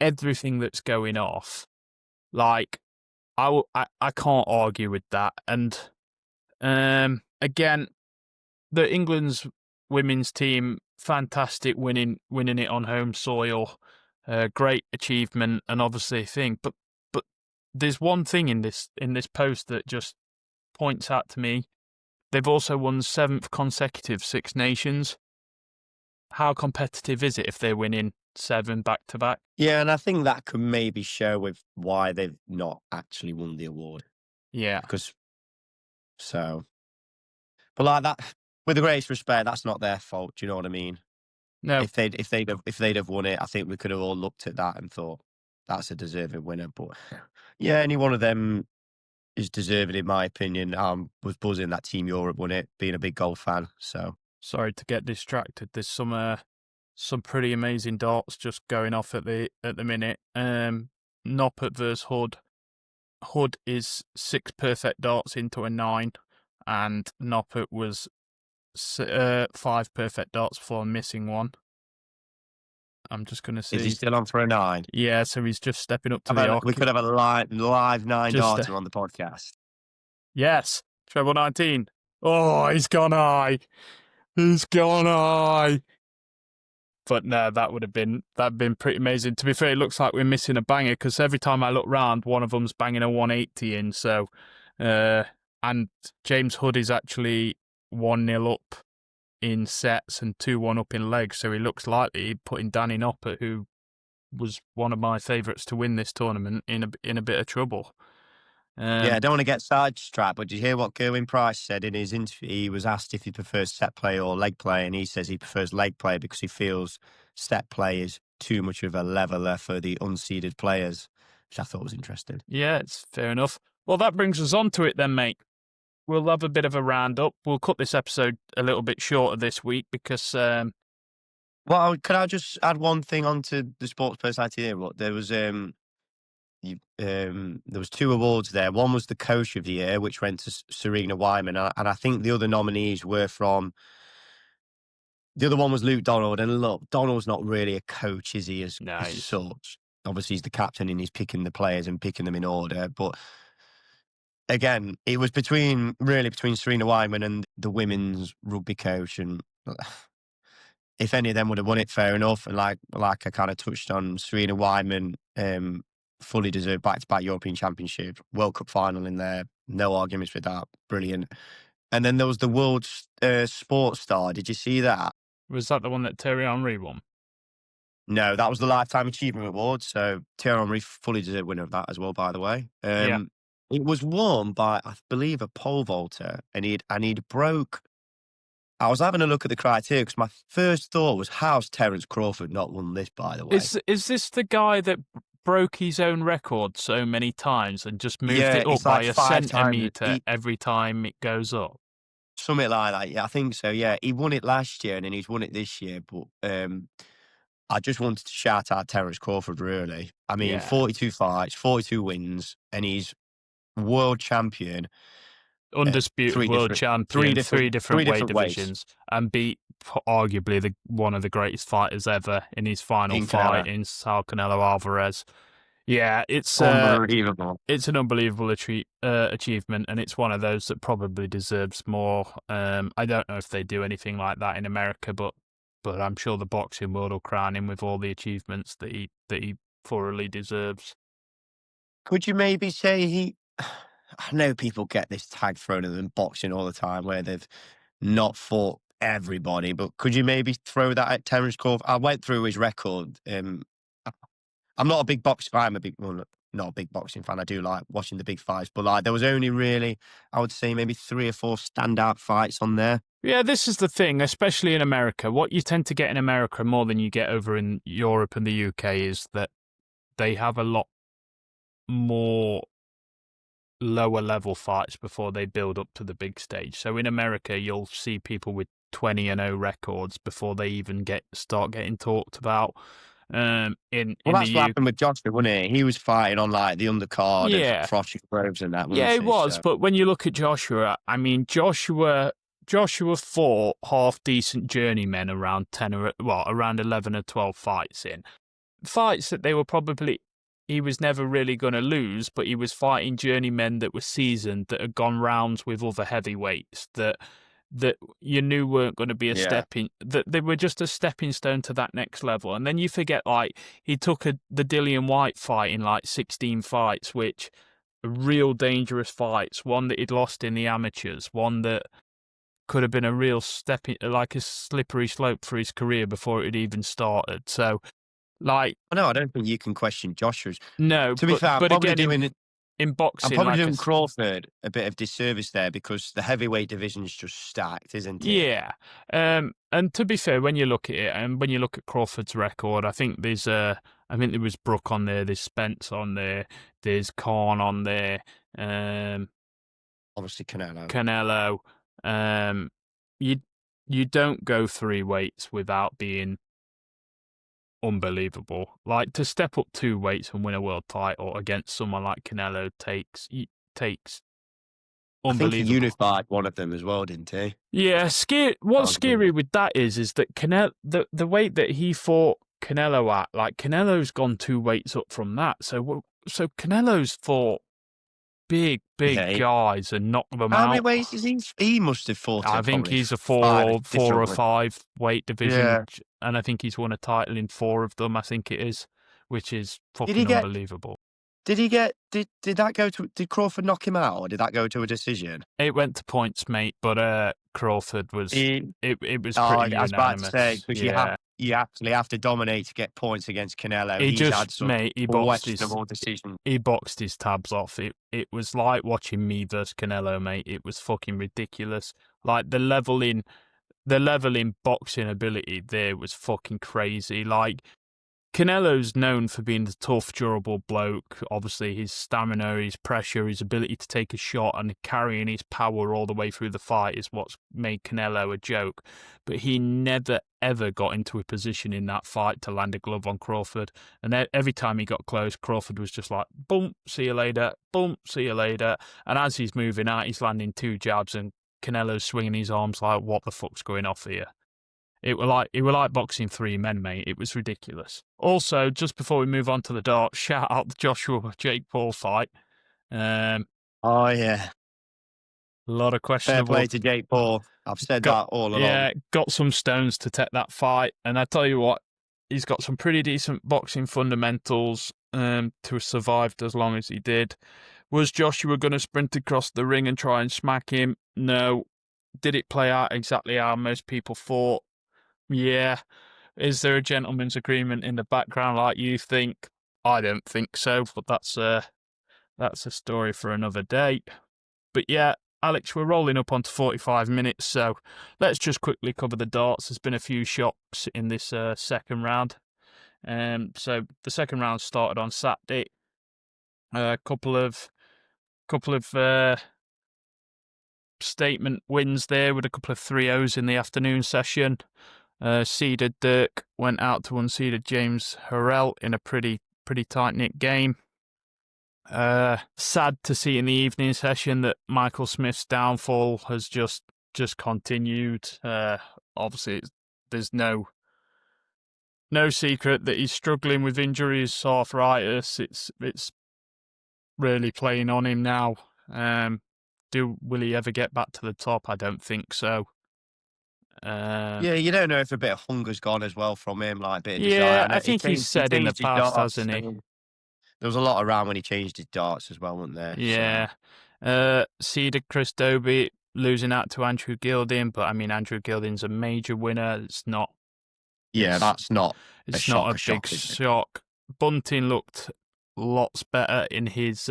everything that's going off. Like, I can't argue with that. And again, the England's women's team, fantastic winning it on home soil, great achievement, and obviously a thing. But there's one thing in this post that just points out to me. They've also won 7th consecutive Six Nations. How competitive is it if they're winning 7 back to back? yeah, and I think that could maybe show with why they've not actually won the award. Yeah. Because but like that, with the greatest respect, that's not their fault. Do you know what I mean? No. If they'd have won it, I think we could have all looked at that and thought that's a deserving winner. But yeah, any one of them is deserving in my opinion. Was buzzing that Team Europe won it, being a big golf fan. So Sorry to get distracted. There's some pretty amazing darts just going off at the minute. Noppert versus Hood. Hood is 6 perfect darts into a 9, and Noppert was 5 perfect darts before missing one. I'm just going to see. is he still on for a 9? Yeah, so he's just stepping up to the We could have a live 9 Just, darter on the podcast. Yes, treble 19. Oh, he's gone high. He's gone high. But no, that'd been pretty amazing. To be fair, it looks like we're missing a banger because every time I look round, one of them's banging a 180 in. So, and James Hood is actually 1-0 up in sets and 2-1 up in legs. So he looks likely putting Danny Noppert, who was one of my favourites to win this tournament, in a bit of trouble. Yeah, I don't want to get sidetracked, but did you hear what Gerwin Price said in his interview? He was asked if he prefers set play or leg play, and he says he prefers leg play because he feels set play is too much of a leveler for the unseeded players, which I thought was interesting. Yeah, it's fair enough. Well, that brings us on to it then, mate. We'll have a bit of a roundup. We'll cut this episode a little bit shorter this week because... Well, could I just add one thing onto the sports personality here? Look, there was 2 awards there. One was the Coach of the Year, which went to Serena Wyman, and I think the other nominees were from. The other one was Luke Donald, and look, Donald's not really a coach, is he? As such, obviously he's the captain and he's picking the players and picking them in order. But again, it was between Serena Wyman and the women's rugby coach, and if any of them would have won it, fair enough. And like I kind of touched on, Serena Wyman fully deserved back-to-back European Championship, World Cup final in there. No arguments with that. Brilliant. And then there was the World Sports Star. Did you see that? Was that the one that Thierry Henry won? No, that was the Lifetime Achievement Award. So Thierry Henry fully deserved winner of that as well, by the way. Yeah. It was won by, I believe, a pole vaulter, and he'd broke. I was having a look at the criteria because my first thought was, how's Terence Crawford not won this, by the way? Is this the guy that broke his own record so many times and just moved Yeah, it up it's by like a 5 times. centimetre every time it goes up? Something like that. Yeah, I think so. Yeah, he won it last year and then he's won it this year. But I just wanted to shout out Terence Crawford, really. I mean, Yeah. 42 fights, 42 wins, and he's world champion. Undisputed world champion, three different weight divisions, ways. and beat arguably one of the greatest fighters ever in his final In fight Canelo. in Saul Canelo Alvarez. Yeah, it's Unbelievable. It's an unbelievable achievement, and it's one of those that probably deserves more. I don't know if they do anything like that in America, but I'm sure the boxing world will crown him with all the achievements that he thoroughly deserves. Could you maybe say I know people get this tag thrown at them in boxing all the time where they've not fought everybody, but could you maybe throw that at Terence Crawford? I went through his record. I'm not a big boxing fan. Not a big boxing fan. I do like watching the big fights, but like there was only really, I would say, maybe 3 or 4 standout fights on there. Yeah, this is the thing, especially in America. What you tend to get in America more than you get over in Europe and the UK is that they have a lot more lower level fights before they build up to the big stage. So in America, you'll see people with 20-0 records before they even start getting talked about. That's what happened with Joshua, wasn't it? He was fighting on like the undercard of Frosty Groves and that. Yeah, it was. So. But when you look at Joshua, I mean, Joshua fought half decent journeymen around 11 or 12 fights in. Fights that he was never really going to lose, but he was fighting journeymen that were seasoned, that had gone rounds with other heavyweights, that you knew weren't going to be that they were just a stepping stone to that next level. And then you forget, like, he took the Dillian White fight in like 16 fights, which are real dangerous fights, one that he'd lost in the amateurs, one that could have been a real like a slippery slope for his career before it had even started. So, like, no, I don't think you can question Joshua's. No, to be fair, but again, in boxing, I'm probably doing Crawford a bit of disservice there because the heavyweight division is just stacked, isn't it? Yeah, and to be fair, when you look at it, and when you look at Crawford's record, I think there was Brook on there, there's Spence on there, there's Khan on there, obviously Canelo. You don't go 3 weights without being unbelievable. Like, to step up 2 weights and win a world title against someone like Canelo takes unbelievable. I think he unified one of them as well, didn't he? Yeah, what's scary with that is that Canelo, the weight that he fought Canelo at, like, Canelo's gone 2 weights up from that. So Canelo's fought big guys and knocked them out. How many weights is he? He must have fought. I think he's a 4 or 5 weight division, and I think he's won a title in 4 of them. I think it is, which is fucking unbelievable. Did Crawford knock him out, or did that go to a decision? It went to points, mate. But Crawford was. It was pretty unanimous. I was about to say, because you actually have to dominate to get points against Canelo. He boxed his tabs off. It was like watching me versus Canelo, mate. It was fucking ridiculous. Like, the level in boxing ability there was fucking crazy. Like, Canelo's known for being the tough, durable bloke. Obviously, his stamina, his pressure, his ability to take a shot and carrying his power all the way through the fight is what's made Canelo a joke. But he never, ever got into a position in that fight to land a glove on Crawford. And every time he got close, Crawford was just like, boom, see you later, boom, see you later. And as he's moving out, he's landing 2 jabs and Canelo's swinging his arms like, what the fuck's going off here? It were like boxing 3 men, mate. It was ridiculous. Also, just before we move on to the darts, shout out the Joshua Jake Paul fight. Oh, yeah. A lot of Fair questionable. play to Jake Paul. I've said that all along. Got some stones to take that fight. And I tell you what, he's got some pretty decent boxing fundamentals to have survived as long as he did. Was Joshua going to sprint across the ring and try and smack him? No. Did it play out exactly how most people thought? Yeah. Is there a gentleman's agreement in the background like you think? I don't think so, but that's a story for another day. But yeah, Alex, we're rolling up onto 45 minutes, so let's just quickly cover the darts. There's been a few shocks in this second round. So the second round started on Saturday. A couple of statement wins there with a couple of 3-0s in the afternoon session. Seeded Dirk went out to unseeded James Harrell in a pretty tight-knit game. Sad to see in the evening session that Michael Smith's downfall has just continued. Obviously, there's no secret that he's struggling with injuries, arthritis. It's really playing on him now. Will he ever get back to the top? I don't think so. Yeah, you don't know if a bit of hunger's gone as well from him, like a bit of Yeah, desire. I think he's said in the past, hasn't he? There was a lot around when he changed his darts as well, wasn't there? Yeah. Seeded Chris Dobie losing out to Andrew Gilding, but I mean, Andrew Gilding's a major winner. It's not. Yeah, that's not. It's not a big shock. Bunting looked lots better in his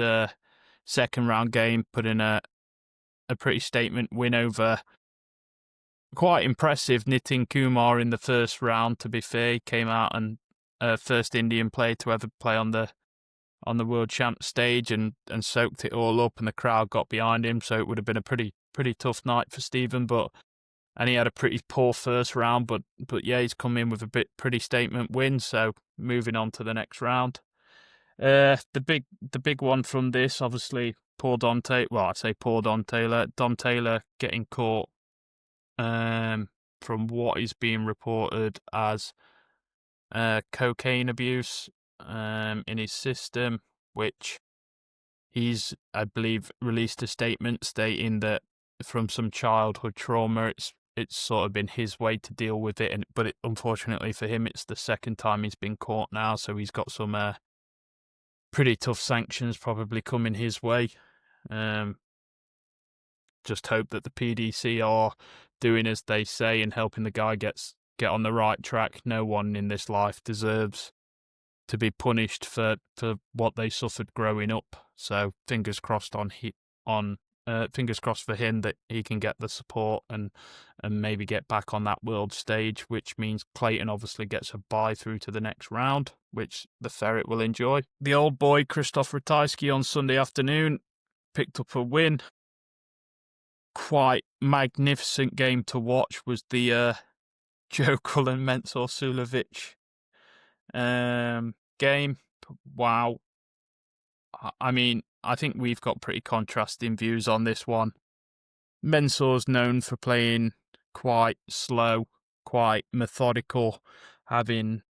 second round game, put in a pretty statement win over quite impressive Nitin Kumar in the first round. To be fair, he came out and first Indian player to ever play on the world champ stage and soaked it all up, and the crowd got behind him. So it would have been a pretty tough night for Stephen, and he had a pretty poor first round, but yeah, he's come in with a pretty statement win. So moving on to the next round. The big one from this, obviously, poor Don Taylor. Well, I say poor Don Taylor. Don Taylor getting caught, from what is being reported as cocaine abuse in his system, which he's, I believe, released a statement stating that from some childhood trauma, it's sort of been his way to deal with it, but unfortunately for him, it's the second time he's been caught now, so he's got some pretty tough sanctions probably coming his way. Just hope that the PDC are doing as they say and helping the guy get on the right track. No one in this life deserves to be punished for what they suffered growing up. So fingers crossed fingers crossed for him that he can get the support and maybe get back on that world stage, which means Clayton obviously gets a bye through to the next round, which the Ferret will enjoy. The old boy Krzysztof Ratajski on Sunday afternoon picked up a win. Quite magnificent game to watch was the Joe Cullen Mensur Sulovic game. Wow. I mean, I think we've got pretty contrasting views on this one. Mensur's known for playing quite slow, quite methodical, having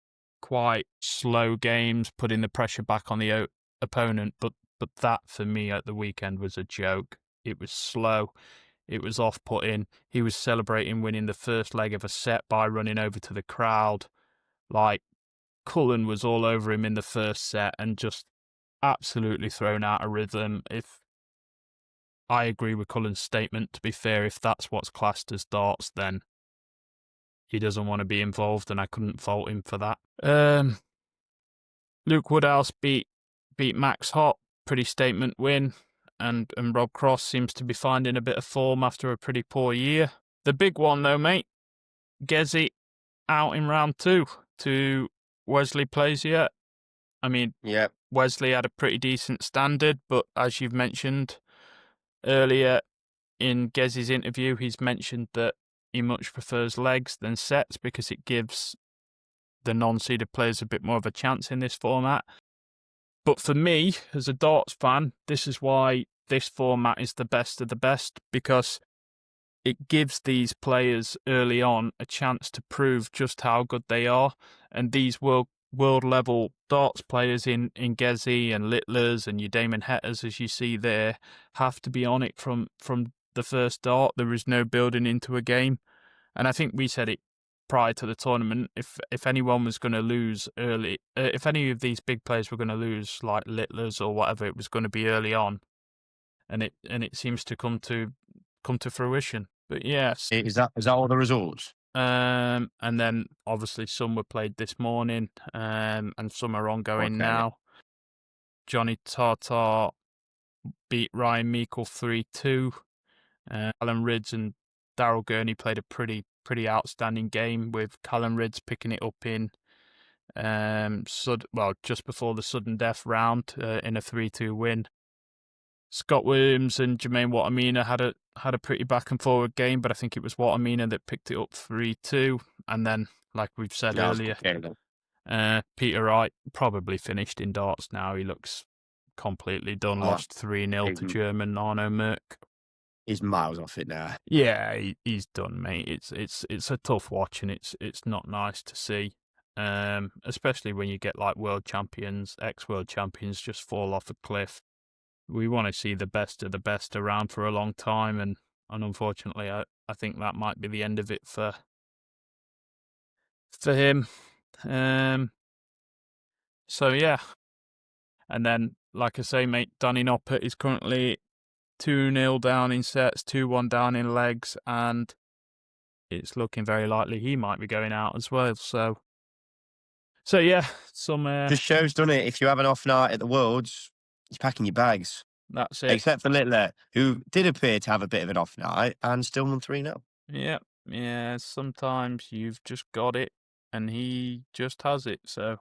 quite slow games, putting the pressure back on the opponent. But that, for me, at the weekend was a joke. It was slow. It was off-putting. He was celebrating winning the first leg of a set by running over to the crowd. Like, Cullen was all over him in the first set and just absolutely thrown out of rhythm. If I agree with Cullen's statement, to be fair, if that's what's classed as darts, then he doesn't want to be involved, and I couldn't fault him for that. Luke Woodhouse beat Max Hott, pretty statement win. And Rob Cross seems to be finding a bit of form after a pretty poor year. The big one, though, mate, Gezi out in round 2 to Wesley Plazier. I mean, yep. Wesley had a pretty decent standard, but as you've mentioned earlier in Gezi's interview, he's mentioned that he much prefers legs than sets because it gives the non-seeded players a bit more of a chance in this format. But for me, as a darts fan, this is why this format is the best of the best, because it gives these players early on a chance to prove just how good they are. And these world world level darts players in Gezi and Littlers and your Damon Hetters, as you see there, have to be on it from the first dart. There is no building into a game. And I think we said it prior to the tournament, if anyone was going to lose early, if any of these big players were going to lose, like Littlers or whatever, it was going to be early on, and it seems to come to fruition. But yes, Is that all the results? and then obviously some were played this morning, and some are ongoing Okay. now. Johnny Tartar beat Ryan Meikle 3-2. Alan Ridds and Daryl Gurney played a pretty outstanding game, with Callum Ridds picking it up in just before the sudden death round in a 3-2 win. Scott Williams and Jermaine Watamina had a pretty back and forward game, but I think it was Watamina that picked it up 3-2. And then, like we've said earlier, Peter Wright probably finished in darts now. He looks completely done. Lost 3-0 to German Arno Merck. He's miles off it now. Yeah, he's done, mate. It's a tough watch, and it's not nice to see, especially when you get like world champions, ex-world champions just fall off a cliff. We want to see the best of the best around for a long time, and unfortunately, I think that might be the end of it for him. So yeah, and then like I say, mate, Danny Noppert is currently 2-0 down in sets, 2-1 down in legs, and it's looking very likely he might be going out as well. So yeah, some just shows, doesn't it? If you have an off night at the Worlds, you're packing your bags. That's it. Except for Littler, who did appear to have a bit of an off night and still won 3-0. Yeah. Sometimes you've just got it, and he just has it. So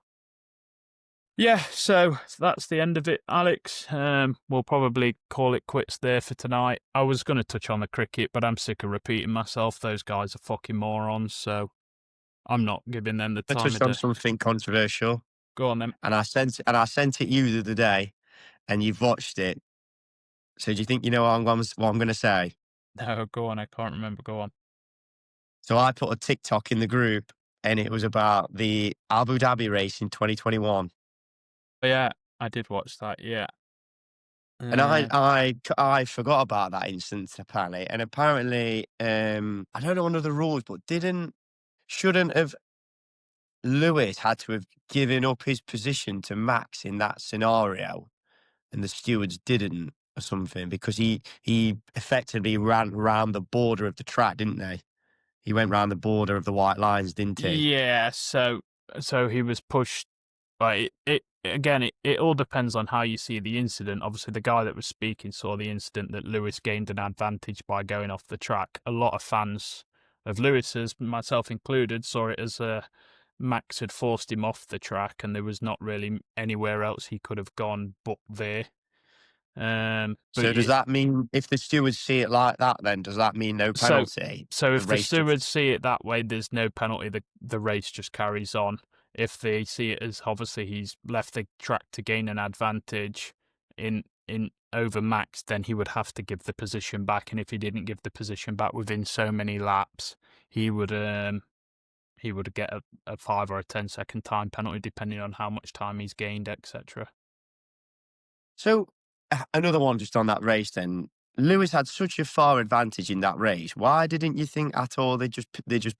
yeah, so that's the end of it, Alex. We'll probably call it quits there for tonight. I was going to touch on the cricket, but I'm sick of repeating myself. Those guys are fucking morons, so I'm not giving them the time of day. Let's touch on something controversial. Go on then. And I sent it you the other day, and you've watched it. So do you think you know what I'm going to say? No, go on. I can't remember. Go on. So I put a TikTok in the group, and it was about the Abu Dhabi race in 2021. Yeah, I did watch that. Yeah. And I forgot about that instance apparently. And apparently, I don't know under the rules, but shouldn't have Lewis had to have given up his position to Max in that scenario, and the stewards didn't or something, because he effectively ran around the border of the track, didn't they? He went round the border of the white lines, didn't he? Yeah. So he was pushed. But it all depends on how you see the incident. Obviously, the guy that was speaking saw the incident that Lewis gained an advantage by going off the track. A lot of fans of Lewis's, myself included, saw it as Max had forced him off the track, and there was not really anywhere else he could have gone but there. So does that mean, if the stewards see it like that, then does that mean no penalty? So if the stewards see it that way, there's no penalty. The race just carries on. If they see it as obviously he's left the track to gain an advantage in over Max, then he would have to give the position back. And if he didn't give the position back within so many laps, he would get a 5 or a 10-second time penalty, depending on how much time he's gained, etc. So another one just on that race then. Lewis had such a far advantage in that race. Why didn't you think at all they just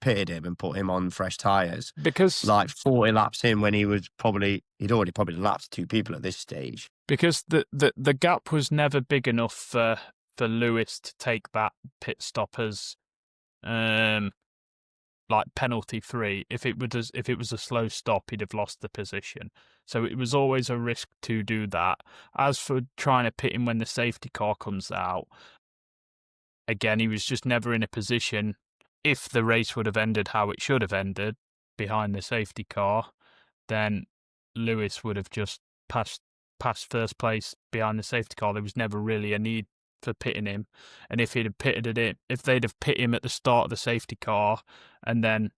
pitted him and put him on fresh tyres? Because like 40 laps in, when he'd already lapped 2 people at this stage. Because the gap was never big enough for Lewis to take that pit stop as like penalty free. If it was a slow stop, he'd have lost the position. So it was always a risk to do that. As for trying to pit him when the safety car comes out, again, he was just never in a position. If the race would have ended how it should have ended, behind the safety car, then Lewis would have just passed first place behind the safety car. There was never really a need for pitting him. And if they'd have pitted him at the start of the safety car, and then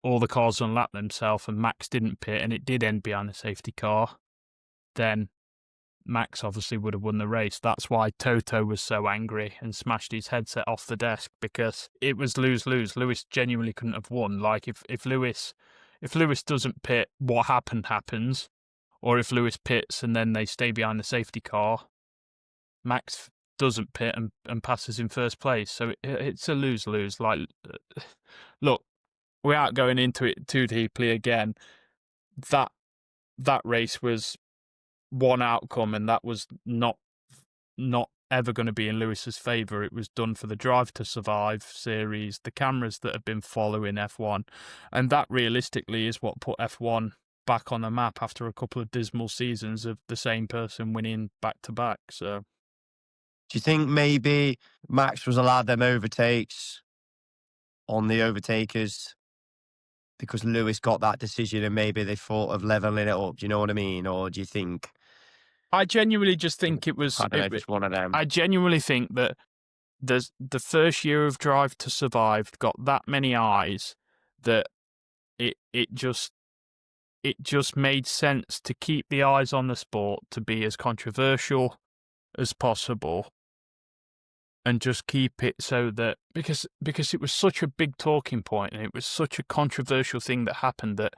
all the cars unlapped themselves and Max didn't pit, and it did end behind the safety car, then Max obviously would have won the race. That's why Toto was so angry and smashed his headset off the desk, because it was lose-lose. Lewis genuinely couldn't have won. Like, if Lewis if Lewis doesn't pit, what happens, or if Lewis pits and then they stay behind the safety car, Max doesn't pit and passes in first place. So it's a lose-lose. Like, look, without going into it too deeply again, that race was one outcome, and that was not ever going to be in Lewis's favour. It was done for the Drive to Survive series, the cameras that have been following F1, and that realistically is what put F1 back on the map after a couple of dismal seasons of the same person winning back to back. So, do you think maybe Max was allowed them overtakes on the overtakers because Lewis got that decision and maybe they thought of levelling it up? Do you know what I mean? Or do you think... I genuinely just think it was... I don't know if it's one of them. I genuinely think that the first year of Drive to Survive got that many eyes that it just made sense to keep the eyes on the sport, to be as controversial as possible, and just keep it so that because it was such a big talking point and it was such a controversial thing that happened that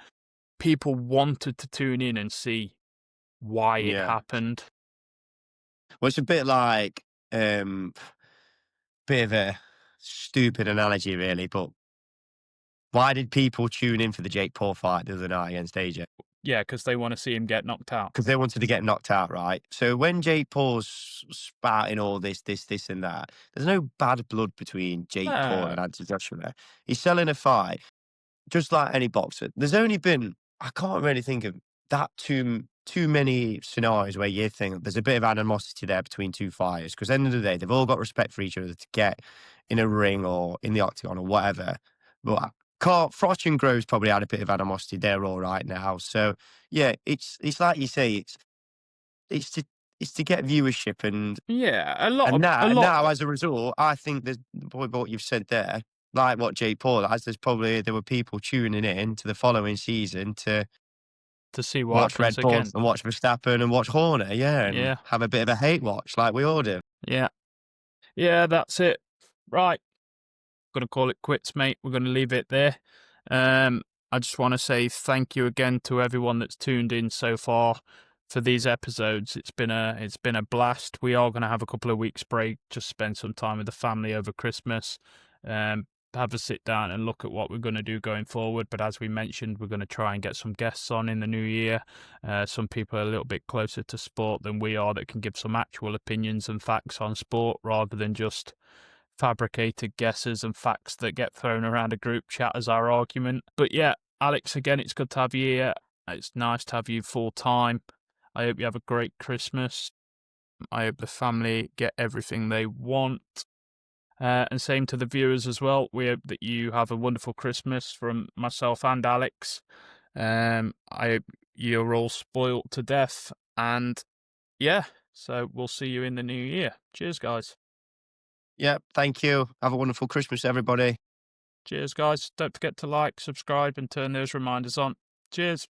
people wanted to tune in and see why it happened. Well, it's a bit like bit of a stupid analogy, really, but why did people tune in for the Jake Paul fight the other night against AJ? Yeah, because they want to see him get knocked out. Because they wanted to get knocked out, right? So when Jake Paul's spouting all this, and that, there's no bad blood between Jake Paul and Anthony Joshua. He's selling a fight, just like any boxer. There's only been, I can't really think of that too many scenarios where you think there's a bit of animosity there between two fighters. Because at the end of the day, they've all got respect for each other to get in a ring or in the octagon or whatever. But Froch and Groves probably had a bit of animosity. They're all right now. So yeah, it's like you say, it's to get viewership and now as a result, I think there's what you've said there, like what Jake Paul has. There were people tuning in to the following season to see what watch Red happens Bull again. and watch Verstappen and watch Horner, and have a bit of a hate watch like we all do. Yeah, that's it. Right. Going to call it quits, mate. We're going to leave it there. I just want to say thank you again to everyone that's tuned in so far for these episodes. It's been a blast. We are going to have a couple of weeks break, just spend some time with the family over Christmas, have a sit down and look at what we're going to do going forward. But as we mentioned, we're going to try and get some guests on in the new year. Some people are a little bit closer to sport than we are that can give some actual opinions and facts on sport rather than just fabricated guesses and facts that get thrown around a group chat as our argument. But yeah, Alex, again, it's good to have you here. It's nice to have you full time. I hope you have a great Christmas. I hope the family get everything they want. And same to the viewers as well. We hope that you have a wonderful Christmas from myself and Alex. I hope you're all spoilt to death. And yeah, so we'll see you in the new year. Cheers, guys. Yeah, thank you. Have a wonderful Christmas, everybody. Cheers, guys. Don't forget to like, subscribe, and turn those reminders on. Cheers.